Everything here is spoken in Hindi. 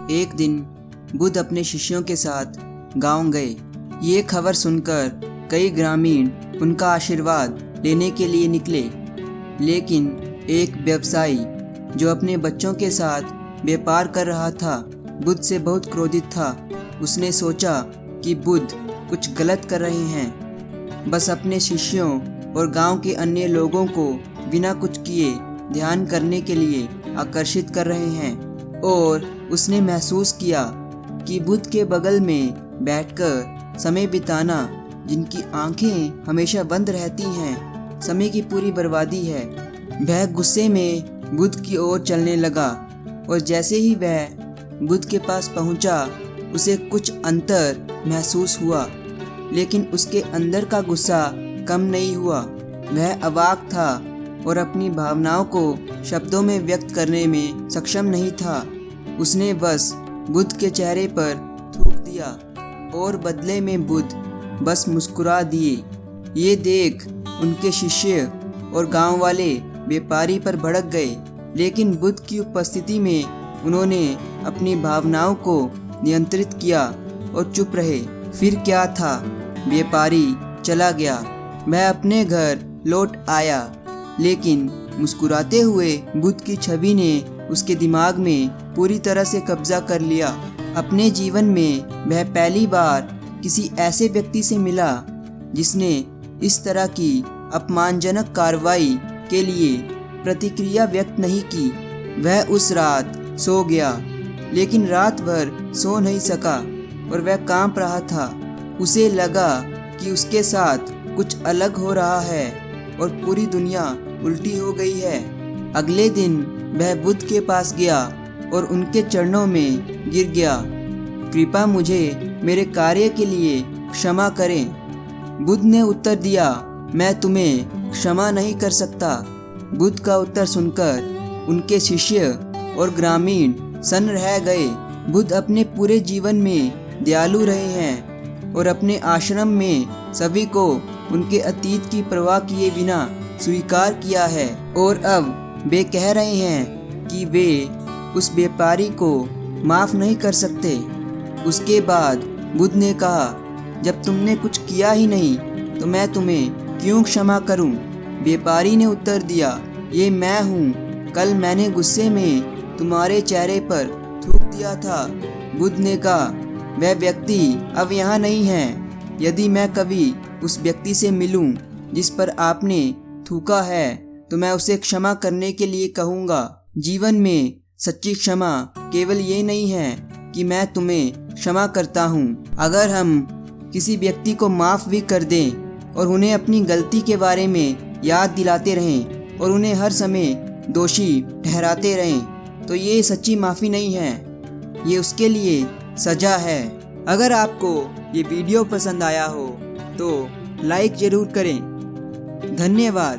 एक दिन बुद्ध अपने शिष्यों के साथ गांव गए। ये खबर सुनकर कई ग्रामीण उनका आशीर्वाद लेने के लिए निकले, लेकिन एक व्यवसायी जो अपने बच्चों के साथ व्यापार कर रहा था बुद्ध से बहुत क्रोधित था। उसने सोचा कि बुद्ध कुछ गलत कर रहे हैं, बस अपने शिष्यों और गांव के अन्य लोगों को बिना कुछ किए ध्यान करने के लिए आकर्षित कर रहे हैं। और उसने महसूस किया कि बुद्ध के बगल में बैठकर समय बिताना, जिनकी आंखें हमेशा बंद रहती हैं, समय की पूरी बर्बादी है। वह गुस्से में बुद्ध की ओर चलने लगा और जैसे ही वह बुद्ध के पास पहुंचा, उसे कुछ अंतर महसूस हुआ, लेकिन उसके अंदर का गुस्सा कम नहीं हुआ। वह अवाक था और अपनी भावनाओं को शब्दों में व्यक्त करने में सक्षम नहीं था। उसने बस बुद्ध के चेहरे पर थूक दिया और बदले में बुद्ध बस मुस्कुरा दिए। ये देख उनके शिष्य और गांव वाले व्यापारी पर भड़क गए, लेकिन बुद्ध की उपस्थिति में उन्होंने अपनी भावनाओं को नियंत्रित किया और चुप रहे। फिर क्या था, व्यापारी चला गया। वह अपने घर लौट आया, लेकिन मुस्कुराते हुए बुद्ध की छवि ने उसके दिमाग में पूरी तरह से कब्जा कर लिया। अपने जीवन में वह पहली बार किसी ऐसे व्यक्ति से मिला जिसने इस तरह की अपमानजनक कार्रवाई के लिए प्रतिक्रिया व्यक्त नहीं की। वह उस रात सो गया, लेकिन रात भर सो नहीं सका और वह कांप रहा था। उसे लगा कि उसके साथ कुछ अलग हो रहा है और पूरी दुनिया उल्टी हो गई है। अगले दिन वह बुद्ध के पास गया और उनके चरणों में गिर गया। कृपया मुझे मेरे कार्य के लिए क्षमा करें। बुद्ध ने उत्तर दिया, मैं तुम्हें क्षमा नहीं कर सकता। बुद्ध का उत्तर सुनकर उनके शिष्य और ग्रामीण सन्न रह गए। बुद्ध अपने पूरे जीवन में दयालु रहे हैं और अपने आश्रम में सभी को उनके अतीत की परवाह किए बिना स्वीकार किया है। और अब वे कह रहे हैं कि वे उस व्यापारी को माफ़ नहीं कर सकते। उसके बाद बुद्ध ने कहा, जब तुमने कुछ किया ही नहीं तो मैं तुम्हें क्यों क्षमा करूं? व्यापारी ने उत्तर दिया, ये मैं हूँ। कल मैंने गुस्से में तुम्हारे चेहरे पर थूक दिया था। बुद्ध ने कहा, वह व्यक्ति अब यहाँ नहीं है। यदि मैं कभी उस व्यक्ति से मिलूं जिस पर आपने थूका है तो मैं उसे क्षमा करने के लिए कहूँगा। जीवन में सच्ची क्षमा केवल ये नहीं है कि मैं तुम्हें क्षमा करता हूँ। अगर हम किसी व्यक्ति को माफ़ भी कर दें और उन्हें अपनी गलती के बारे में याद दिलाते रहें और उन्हें हर समय दोषी ठहराते रहें, तो ये सच्ची माफ़ी नहीं है, ये उसके लिए सज़ा है। अगर आपको ये वीडियो पसंद आया हो तो लाइक ज़रूर करें। धन्यवाद।